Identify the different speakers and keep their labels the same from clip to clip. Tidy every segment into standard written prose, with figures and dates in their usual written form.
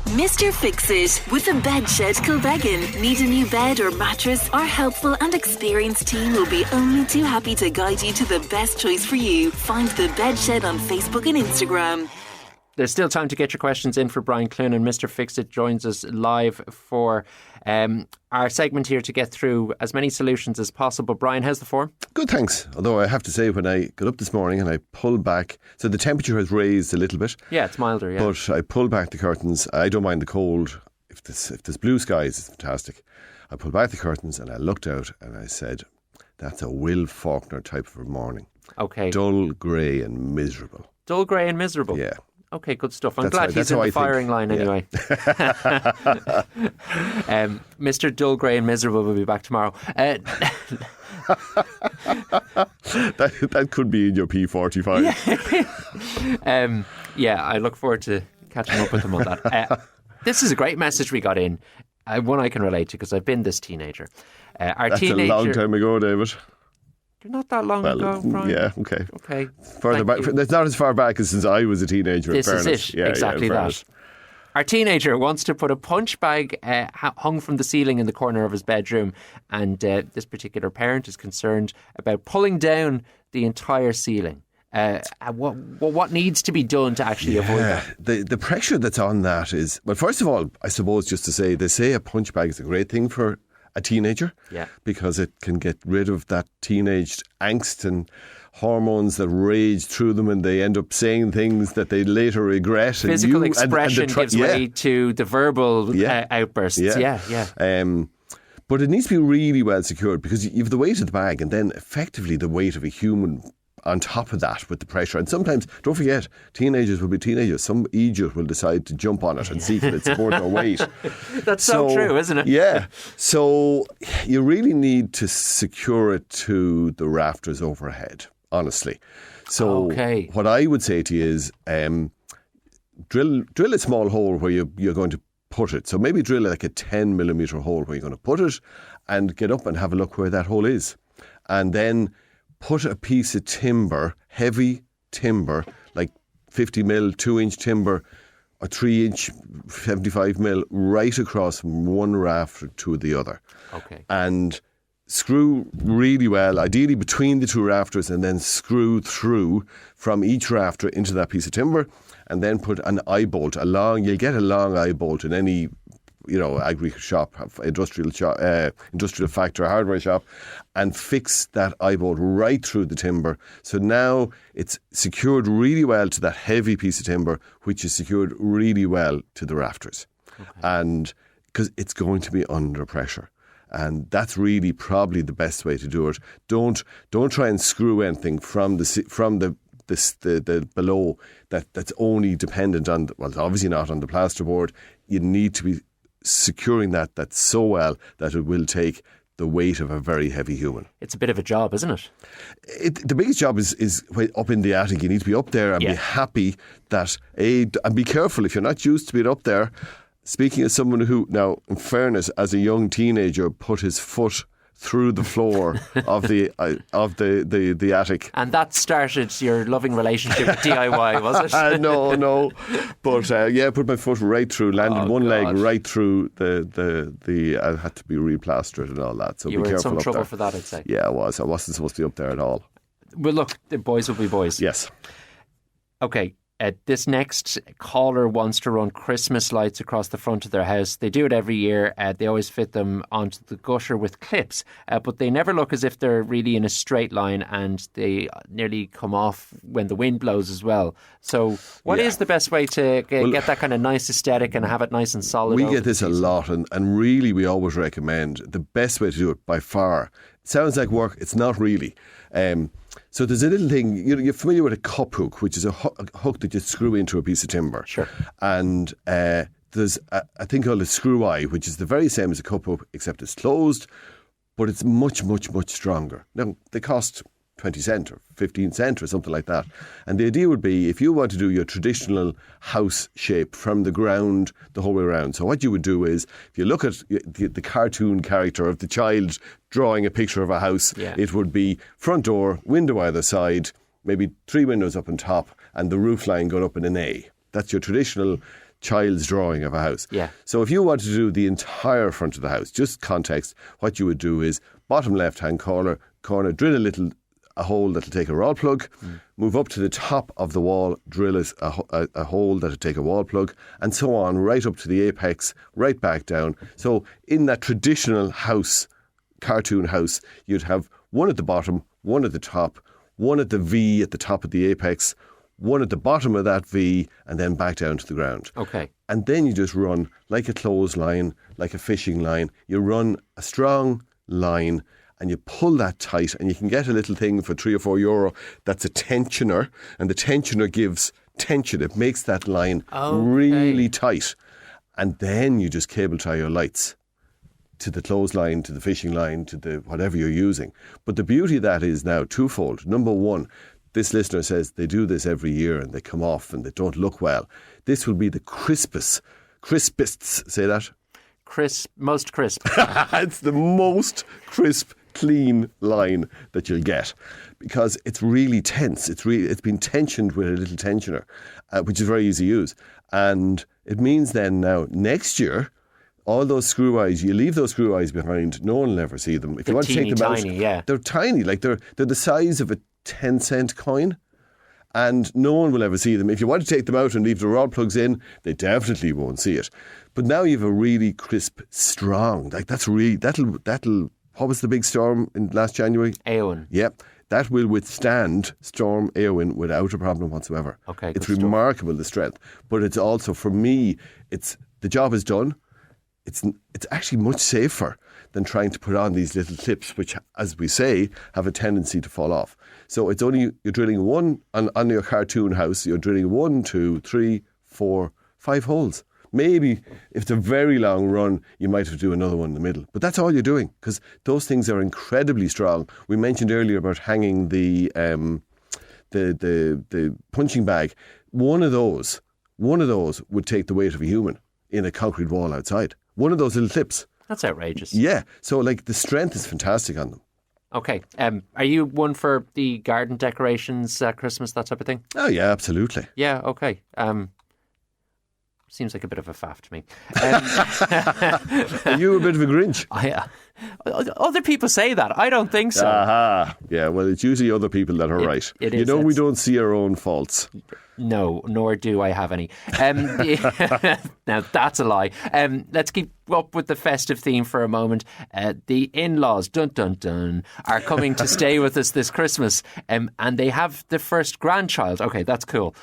Speaker 1: Mr. Fix-It with the Bed Shed Kilbeggan. Need a new bed or mattress? Our helpful and experienced team will be only too happy to guide you to the best choice for you. Find the Bed Shed on Facebook and Instagram.
Speaker 2: There's still time to get your questions in for Brian Cloonan. Mr. Fix-It joins us live for our segment here to get through as many solutions as possible. Brian, how's the form?
Speaker 3: Good, thanks. Although I have to say, when I got up this morning and I pulled back, so the temperature has raised a little bit.
Speaker 2: Yeah, it's milder, yeah.
Speaker 3: But I pulled back the curtains. I don't mind the cold. If there's blue skies, it's fantastic. I pulled back the curtains and I looked out and I said, that's a Will Faulkner type of a morning.
Speaker 2: Okay.
Speaker 3: Dull, grey and miserable.
Speaker 2: Dull, grey and miserable?
Speaker 3: Yeah.
Speaker 2: Okay, good stuff. I'm glad he's in the firing line anyway. Mr. Dull, Grey and Miserable will be back tomorrow.
Speaker 3: That could be in your P45.
Speaker 2: Yeah, I look forward to catching up with him on that. This is a great message we got in. One I can relate to because I've been this teenager.
Speaker 3: That's a long time ago, David.
Speaker 2: Not that long ago, Brian.
Speaker 3: Yeah, okay.
Speaker 2: Further
Speaker 3: back. That's not as far back as since I was a teenager.
Speaker 2: This is it.
Speaker 3: Yeah,
Speaker 2: exactly that. Our teenager wants to put a punch bag hung from the ceiling in the corner of his bedroom, and this particular parent is concerned about pulling down the entire ceiling. What needs to be done to actually avoid that?
Speaker 3: The pressure that's on that is, well, first of all, I suppose just to say, they say a punch bag is a great thing for a teenager, because it can get rid of that teenage angst and hormones that rage through them, and they end up saying things that they later regret.
Speaker 2: Physical expression gives way to the verbal outbursts. Yeah.
Speaker 3: But it needs to be really well secured, because you have the weight of the bag and then effectively the weight of a human on top of that with the pressure. And sometimes, don't forget, teenagers will be teenagers. Some idiot will decide to jump on it and see if it supports their weight.
Speaker 2: That's so true, isn't it?
Speaker 3: Yeah. So you really need to secure it to the rafters overhead, honestly. So what I would say to you is drill a small hole where you're going to put it. So maybe drill like a 10 millimetre hole where you're going to put it, and get up and have a look where that hole is. And then put a piece of timber, heavy timber, like 50 mil, 2-inch timber, or 3-inch, 75 mil, right across from one rafter to the other.
Speaker 2: Okay. And
Speaker 3: screw really well, ideally between the two rafters, and then screw through from each rafter into that piece of timber, and then put an eye bolt, you'll get a long eye bolt in any agri shop, industrial factory, hardware shop, and fix that eye bolt right through the timber. So now it's secured really well to that heavy piece of timber, which is secured really well to the rafters. And because it's going to be under pressure. And that's really probably the best way to do it. Don't try and screw anything from the below that's only dependent on, well, it's obviously not on the plasterboard. You need to be securing that so well that it will take the weight of a very heavy human.
Speaker 2: It's a bit of a job, isn't it?
Speaker 3: The biggest job is up in the attic. You need to be up there and be happy that, and be careful if you're not used to being up there. Speaking as someone who, now, in fairness, as a young teenager, put his foot through the floor of the attic.
Speaker 2: And that started your loving relationship with DIY, was it?
Speaker 3: No. But put my foot right through, landed one leg right through the I had to be replastered and all that. So
Speaker 2: you
Speaker 3: be
Speaker 2: were
Speaker 3: careful
Speaker 2: in some trouble
Speaker 3: there.
Speaker 2: for that, I'd say.
Speaker 3: Yeah, I was. I wasn't supposed to be up there at all.
Speaker 2: Well, look, the boys will be boys.
Speaker 3: Yes.
Speaker 2: Okay. This next caller wants to run Christmas lights across the front of their house. They do it every year. They always fit them onto the gutter with clips, but they never look as if they're really in a straight line, and they nearly come off when the wind blows as well. So what is the best way to get that kind of nice aesthetic and have it nice and solid?
Speaker 3: We get this a lot, and really we always recommend the best way to do it by far. It sounds like work. It's not really. So there's a little thing, you're familiar with a cup hook, which is a hook that you screw into a piece of timber.
Speaker 2: Sure.
Speaker 3: And there's a thing called a screw eye, which is the very same as a cup hook, except it's closed, but it's much, much, much stronger. Now, they cost 20 cent or 15 cent or something like that. And the idea would be, if you want to do your traditional house shape from the ground the whole way around. So what you would do is, if you look at the cartoon character of the child drawing a picture of a house, it would be front door, window either side, maybe 3 windows up on top, and the roof line going up in an A. That's your traditional child's drawing of a house.
Speaker 2: Yeah.
Speaker 3: So if you want to do the entire front of the house, just context, what you would do is bottom left-hand corner, drill a hole that'll take a rod plug, move up to the top of the wall, drill a hole that'll take a wall plug, and so on, right up to the apex, right back down. So in that traditional house, cartoon house, you'd have one at the bottom, one at the top, one at the V at the top of the apex, one at the bottom of that V, and then back down to the ground.
Speaker 2: Okay.
Speaker 3: And then you just run like a clothesline, like a fishing line. You run a strong line and you pull that tight, and you can get a little thing for €3 or €4 that's a tensioner, and the tensioner gives tension. It makes that line really tight. And then you just cable tie your lights to the clothesline, to the fishing line, to the whatever you're using. But the beauty of that is now twofold. Number one, this listener says they do this every year and they come off and they don't look well. This will be the crispest, say that?
Speaker 2: Most crisp.
Speaker 3: It's the most crisp, clean line that you'll get because it's really tense. It's been tensioned with a little tensioner, which is very easy to use. And it means then now next year, all those screw eyes, you leave those screw eyes behind. No one will ever see them. If you want to take them out, they're tiny. Like they're the size of a 10-cent coin, and no one will ever see them. If you want to take them out and leave the rod plugs in, they definitely won't see it. But now you have a really crisp, strong. Like that'll. What was the big storm in last January?
Speaker 2: Eowyn.
Speaker 3: Yep. That will withstand Storm Eowyn without a problem whatsoever.
Speaker 2: Okay.
Speaker 3: It's remarkable, the strength. But it's also, for me, the job is done. It's actually much safer than trying to put on these little clips, which, as we say, have a tendency to fall off. So it's only, you're drilling one, on your cartoon house, you're drilling 1, 2, 3, 4, 5 holes. Maybe if it's a very long run, you might have to do another one in the middle. But that's all you're doing, because those things are incredibly strong. We mentioned earlier about hanging the punching bag. One of those would take the weight of a human in a concrete wall outside. One of those little clips.
Speaker 2: That's outrageous.
Speaker 3: Yeah. So like the strength is fantastic on them.
Speaker 2: Okay. Are you one for the garden decorations, Christmas, that type of thing?
Speaker 3: Oh yeah, absolutely.
Speaker 2: Yeah. Okay. Seems like a bit of a faff to me.
Speaker 3: Are you a bit of a Grinch?
Speaker 2: Other people say that. I don't think so.
Speaker 3: Aha. Yeah, well, it's usually other people that are right.
Speaker 2: It is,
Speaker 3: we don't see our own faults.
Speaker 2: No, nor do I have any. Now, that's a lie. Let's keep up with the festive theme for a moment. The in-laws, dun dun dun, are coming to stay with us this Christmas, and they have the first grandchild. Okay, that's cool.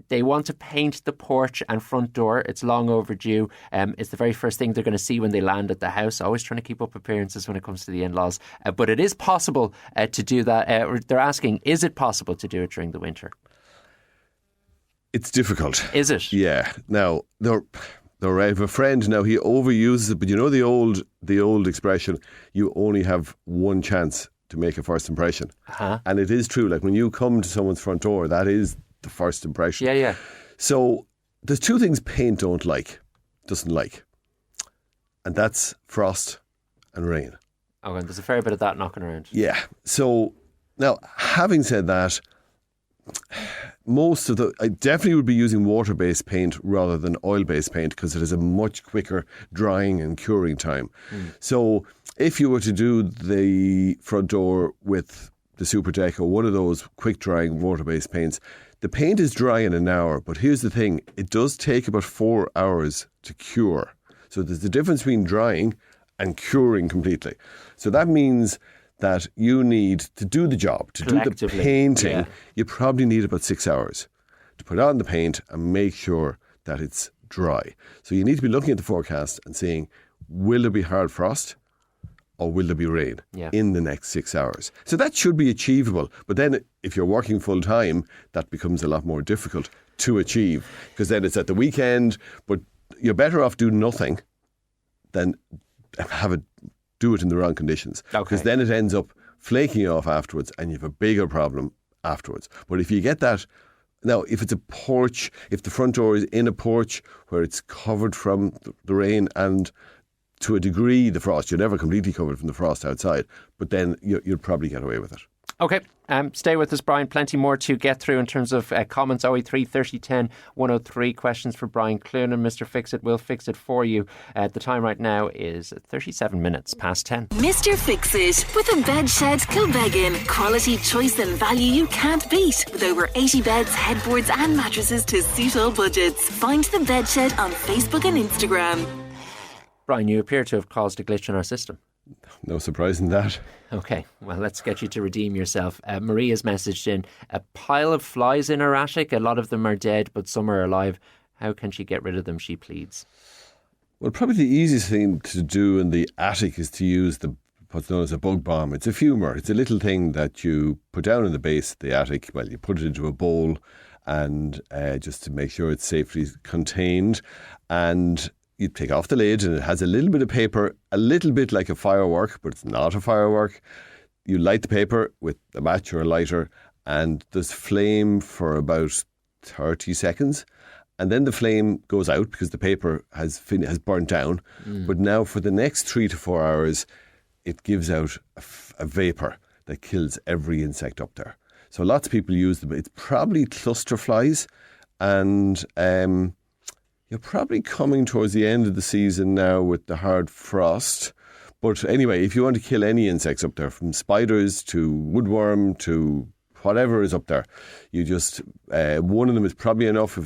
Speaker 2: They want to paint the porch and front door. It's long overdue. It's the very first thing they're going to see when they land at the house. Always trying to keep up appearances when it comes to the in-laws. But it is possible to do that. They're asking, is it possible to do it during the winter?
Speaker 3: It's difficult.
Speaker 2: Is it?
Speaker 3: Yeah. Now, I have a friend now, he overuses it, but you know the old expression, you only have one chance to make a first impression. Uh-huh. And it is true. Like when you come to someone's front door, that is the first impression.
Speaker 2: Yeah.
Speaker 3: So there's two things paint doesn't like. And that's frost and rain.
Speaker 2: Oh, and there's a fair bit of that knocking around.
Speaker 3: Yeah. So now, having said that, I definitely would be using water-based paint rather than oil-based paint because it has a much quicker drying and curing time. So if you were to do the front door with the Super Deco, one of those quick-drying water-based paints, the paint is dry in an hour, but here's the thing, it does take about 4 hours to cure. So there's a difference between drying and curing completely. So that means that you need to do the job, to do the painting, you probably need about 6 hours to put on the paint and make sure that it's dry. So you need to be looking at the forecast and saying, will there be hard frost or will there be rain in the next 6 hours? So that should be achievable. But then if you're working full time, that becomes a lot more difficult to achieve because then it's at the weekend, but you're better off doing nothing than do it in the wrong conditions. Because then it ends up flaking off afterwards and you have a bigger problem afterwards. But if you get that, now if it's a porch, if the front door is in a porch where it's covered from the rain and to a degree the frost, you're never completely covered from the frost outside, but then you'll probably get away with it.
Speaker 2: Okay, stay with us, Brian. Plenty more to get through in terms of comments. 083 30 10 103. Questions for Brian Cloonan. Mr. Fix-It will fix it for you. The time right now is 37 minutes past 10.
Speaker 1: Mr. Fix-It with a Bedshed Kilbeggan. Quality, choice and value you can't beat. With over 80 beds, headboards and mattresses to suit all budgets. Find the Bedshed on Facebook and Instagram.
Speaker 2: Brian, you appear to have caused a glitch in our system.
Speaker 3: No surprise in that.
Speaker 2: Okay, well, let's get you to redeem yourself. Maria's messaged in, a pile of flies in her attic. A lot of them are dead, but some are alive. How can she get rid of them, she pleads?
Speaker 3: Well, probably the easiest thing to do in the attic is to use what's known as a bug bomb. It's a fumer. It's a little thing that you put down in the base of the attic. Well, you put it into a bowl and just to make sure it's safely contained. And you take off the lid and it has a little bit of paper, a little bit like a firework, but it's not a firework. You light the paper with a match or a lighter and there's flame for about 30 seconds. And then the flame goes out because the paper has burnt down. But now for the next 3 to 4 hours, it gives out a vapour that kills every insect up there. So lots of people use them. It's probably cluster flies and you're probably coming towards the end of the season now with the hard frost. But anyway, if you want to kill any insects up there, from spiders to woodworm to whatever is up there, you just, one of them is probably enough. If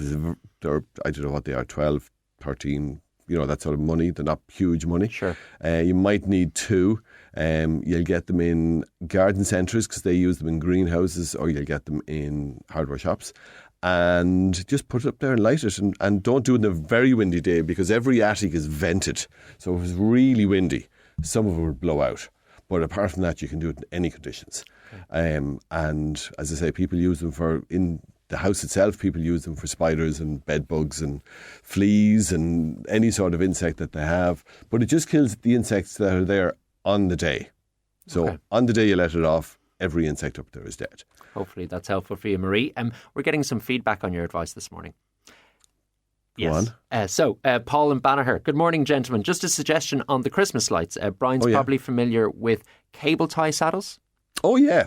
Speaker 3: they're, I don't know what they are, 12, 13, that sort of money. They're not huge money.
Speaker 2: Sure.
Speaker 3: You might need 2. You'll get them in garden centres because they use them in greenhouses, or you'll get them in hardware shops. And just put it up there and light it. And don't do it on a very windy day because every attic is vented. So if it's really windy, some of it will blow out. But apart from that, you can do it in any conditions. And as I say, people use them in the house itself, people use them for spiders and bed bugs and fleas and any sort of insect that they have. But it just kills the insects that are there on the day. So on the day you let it off, every insect up there is dead.
Speaker 2: Hopefully that's helpful for you, Marie. We're getting some feedback on your advice this morning.
Speaker 3: Yes.
Speaker 2: So, Paul and Banagher. Good morning, gentlemen. Just a suggestion on the Christmas lights. Brian's probably familiar with cable tie saddles.
Speaker 3: Oh, yeah.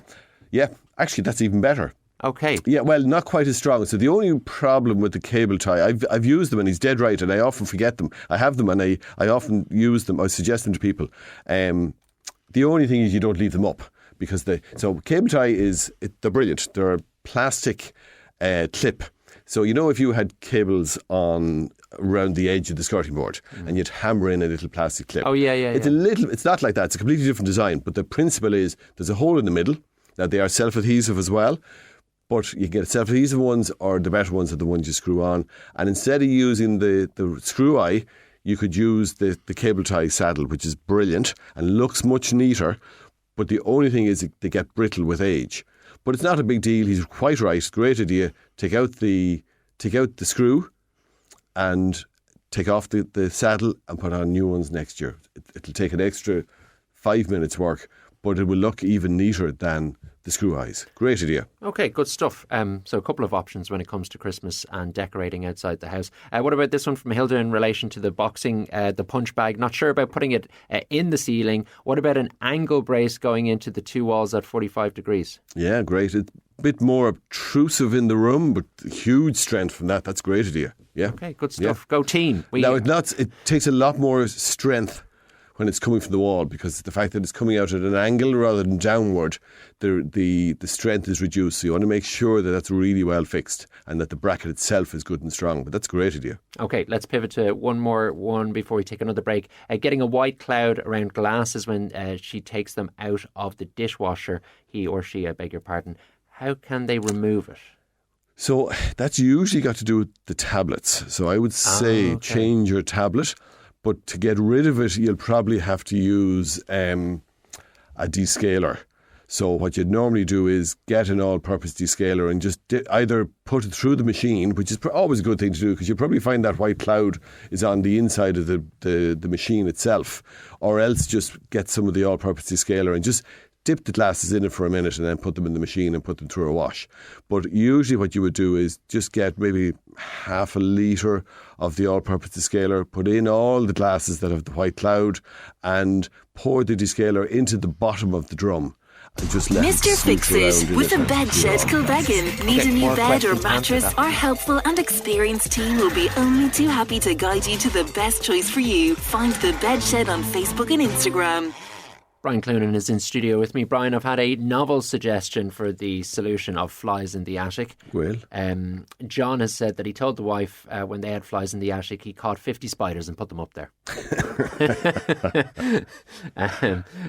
Speaker 3: Yeah. Actually, that's even better.
Speaker 2: Okay.
Speaker 3: Yeah, well, not quite as strong. So the only problem with the cable tie, I've used them and he's dead right and I often forget them. I have them and I often use them. I suggest them to people. The only thing is you don't leave them up. Because cable tie they're brilliant. They're a plastic clip. So if you had cables around the edge of the skirting board and you'd hammer in a little plastic clip.
Speaker 2: Oh yeah.
Speaker 3: It's not like that. It's a completely different design. But the principle is there's a hole in the middle. Now they are self-adhesive as well. But you can get self-adhesive ones, or the better ones are the ones you screw on. And instead of using the screw eye, you could use the cable tie saddle, which is brilliant and looks much neater. But the only thing is they get brittle with age. But it's not a big deal. He's quite right. Great idea. Take out the screw and take off the saddle and put on new ones next year. It'll take an extra 5 minutes work, but it will look even neater than the screw eyes. Great idea.
Speaker 2: Okay, good stuff. So a couple of options when it comes to Christmas and decorating outside the house. What about this one from Hilda in relation to the boxing, the punch bag? Not sure about putting it in the ceiling. What about an angle brace going into the 2 walls at 45 degrees?
Speaker 3: Yeah, great. It's a bit more obtrusive in the room, but huge strength from that. That's a great idea. Yeah.
Speaker 2: Okay, good stuff. Yeah. Go team.
Speaker 3: Now, it takes a lot more strength when it's coming from the wall, because the fact that it's coming out at an angle rather than downward, the strength is reduced. So you want to make sure that that's really well fixed and that the bracket itself is good and strong. But that's a great idea. Okay,
Speaker 2: let's pivot to one before we take another break. Getting a white cloud around glasses when she takes them out of the dishwasher, he or she, I beg your pardon. How can they remove it?
Speaker 3: So that's usually got to do with the tablets. So I would say change your tablet. But to get rid of it, you'll probably have to use a descaler. So what you'd normally do is get an all-purpose descaler and just either put it through the machine, which is always a good thing to do because you'll probably find that white cloud is on the inside of the machine itself, or else just get some of the all-purpose descaler and just dip the glasses in it for a minute and then put them in the machine and put them through a wash. But usually what you would do is just get maybe half a litre of the all-purpose descaler, put in all the glasses that have the white cloud and pour the descaler into the bottom of the drum and just let
Speaker 1: Mr.
Speaker 3: it
Speaker 1: Fix
Speaker 3: swoosh
Speaker 1: It
Speaker 3: around in
Speaker 1: with
Speaker 3: it
Speaker 1: a
Speaker 3: and
Speaker 1: bed
Speaker 3: cool
Speaker 1: shed
Speaker 3: off.
Speaker 1: Kilbeggan. Need a new
Speaker 2: more
Speaker 1: bed or
Speaker 2: questions
Speaker 1: mattress?
Speaker 2: answered that.
Speaker 1: Our helpful and experienced team will be only too happy to guide you to the best choice for you. Find the Bed Shed on Facebook and Instagram.
Speaker 2: Brian Cloonan is in studio with me. Brian, I've had a novel suggestion for the solution of flies in the attic.
Speaker 3: Well,
Speaker 2: John has said that he told the wife when they had flies in the attic, he caught 50 spiders and put them up there.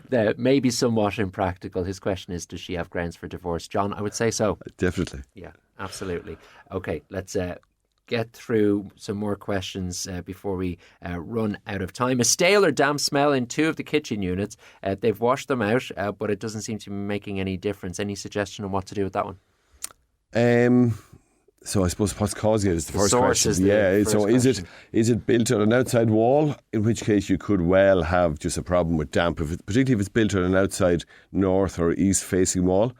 Speaker 2: That may be somewhat impractical. His question is, does she have grounds for divorce? John, I would say so.
Speaker 3: definitely.
Speaker 2: Yeah, absolutely. Okay, let's get through some more questions before we run out of time. A stale or damp smell in 2 of the kitchen units. They've washed them out, but it doesn't seem to be making any difference. Any suggestion on what to do with that one?
Speaker 3: So I suppose what's causing it is the first
Speaker 2: source
Speaker 3: question.
Speaker 2: is the
Speaker 3: So
Speaker 2: first
Speaker 3: is it built on an outside wall? In which case you could well have just a problem with damp, particularly if it's built on an outside north or east facing wall.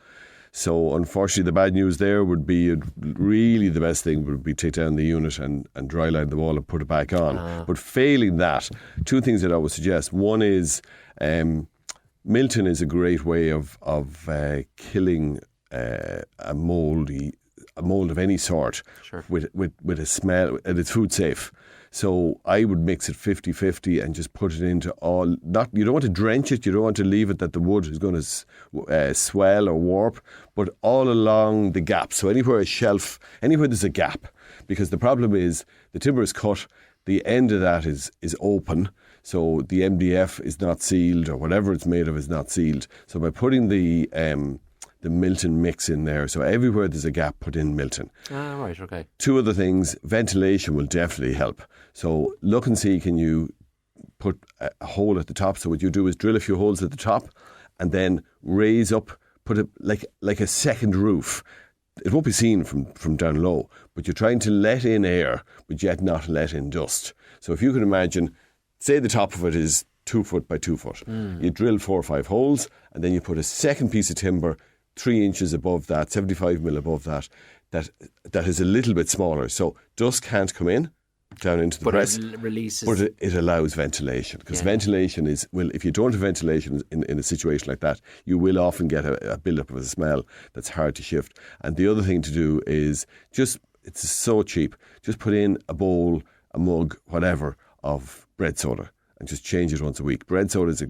Speaker 3: So unfortunately, the bad news there would be really the best thing would be take down the unit and dry line the wall and put it back on. But failing that, 2 things that I would suggest. One is Milton is a great way of killing a mold of any sort,
Speaker 2: Sure.
Speaker 3: with a smell, and it's food safe. So I would mix it 50-50 and just put it into all. You don't want to drench it. You don't want to leave it that the wood is going to swell or warp, but all along the gap. So anywhere there's a gap, because the problem is the timber is cut, the end of that is open, so the MDF is not sealed, or whatever it's made of is not sealed. So by putting the Milton mix in there, so everywhere there's a gap, put in Milton.
Speaker 2: Right, okay.
Speaker 3: 2 other things, ventilation will definitely help. So look and see, can you put a hole at the top? So what you do is drill a few holes at the top and then raise up, put it like a second roof. It won't be seen from down low, but you're trying to let in air, but yet not let in dust. So if you can imagine, say the top of it is 2 foot by 2 foot. You drill 4 or 5 holes, and then you put a second piece of timber 3 inches above that, 75 mil above that is a little bit smaller. So dust can't come in down into the press.
Speaker 2: It releases.
Speaker 3: But it allows ventilation, because ventilation is, if you don't have ventilation in a situation like that, you will often get a build-up of a smell that's hard to shift. And the other thing to do is it's so cheap, just put in a bowl, a mug, whatever, of bread soda and just change it once a week. Bread soda is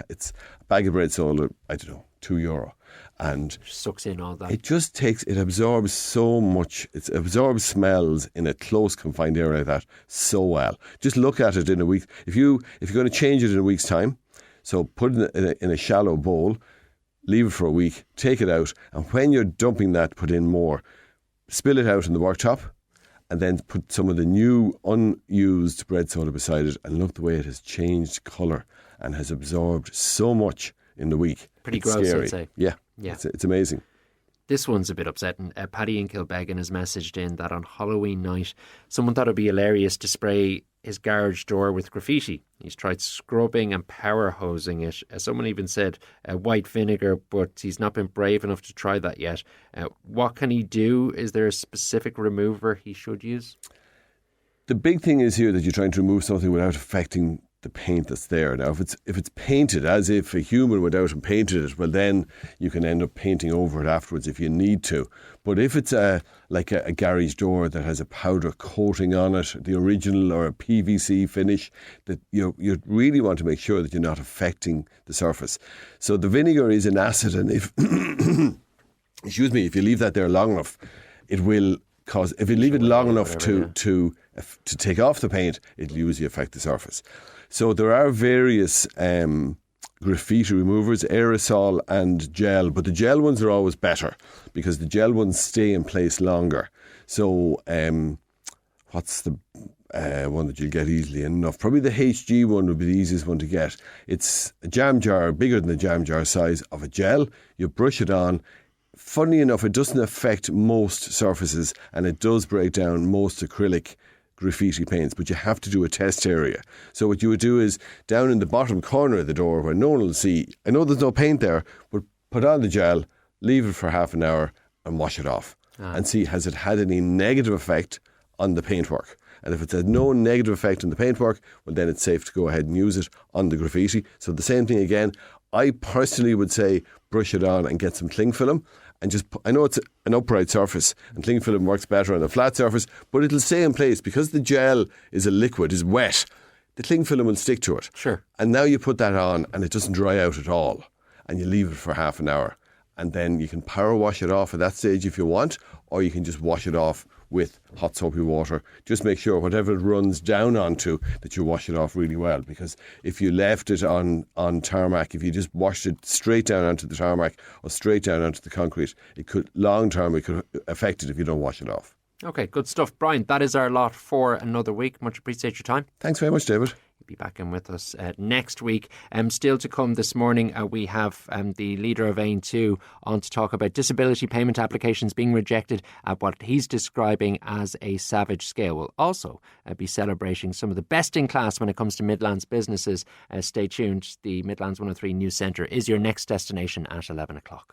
Speaker 3: it's a bag of bread soda, I don't know, €2. And
Speaker 2: sucks in all that.
Speaker 3: it absorbs so much. It absorbs smells in a close confined area like that so well. Just look at it in a week. If you're going to change it in a week's time, so put it in a shallow bowl, leave it for a week, take it out, and when you're dumping that, put in more. Spill it out in the worktop, and then put some of the new unused bread soda beside it, and look the way it has changed colour and has absorbed so much in the week.
Speaker 2: Pretty
Speaker 3: It's
Speaker 2: gross,
Speaker 3: scary.
Speaker 2: I'd say.
Speaker 3: Yeah. It's amazing.
Speaker 2: This one's a bit upsetting. Paddy in Kilbeggan has messaged in that on Halloween night, someone thought it'd be hilarious to spray his garage door with graffiti. He's tried scrubbing and power hosing it. Someone even said white vinegar, but he's not been brave enough to try that yet. What can he do? Is there a specific remover he should use?
Speaker 3: The big thing is here that you're trying to remove something without affecting the paint that's there. Now, if it's painted as if a human went out and painted it, well, then you can end up painting over it afterwards if you need to. But if it's like a garage door that has a powder coating on it, the original, or a PVC finish, that you really want to make sure that you're not affecting the surface. So the vinegar is an acid, and if if you leave that there long enough, it will cause. If you leave it long enough to take off the paint, it'll usually affect the surface. So there are various graffiti removers, aerosol and gel, but the gel ones are always better because the gel ones stay in place longer. So what's the one that you'll get easily enough? Probably the HG one would be the easiest one to get. It's a jam jar, bigger than the jam jar size, of a gel. You brush it on. Funny enough, it doesn't affect most surfaces, and it does break down most acrylic graffiti paints, but you have to do a test area. So what you would do is, down in the bottom corner of the door where no one will see, I know there's no paint there, but put on the gel, leave it for half an hour and wash it off and see, has it had any negative effect on the paintwork? And if it's had no negative effect on the paintwork, well, then it's safe to go ahead and use it on the graffiti. So the same thing again, I personally would say brush it on and get some cling film. And I know it's an upright surface, and cling film works better on a flat surface, but it'll stay in place because the gel is a liquid, is wet. The cling film will stick to it.
Speaker 2: Sure.
Speaker 3: And now you put that on, and it doesn't dry out at all. And you leave it for half an hour, and then you can power wash it off at that stage if you want, or you can just wash it off with hot soapy water. Just make sure whatever it runs down onto, that you wash it off really well, because if you left it on tarmac, if you just washed it straight down onto the tarmac or straight down onto the concrete, it could affect it if you don't wash it off.
Speaker 2: Okay, good stuff. Brian, that is our lot for another week. Much appreciate your time.
Speaker 3: Thanks very much, David.
Speaker 2: Be back in with us next week. Still to come this morning, we have the leader of AIM2 on to talk about disability payment applications being rejected at what he's describing as a savage scale. We'll also be celebrating some of the best in class when it comes to Midlands businesses. Stay tuned. The Midlands 103 News Centre is your next destination at 11 o'clock.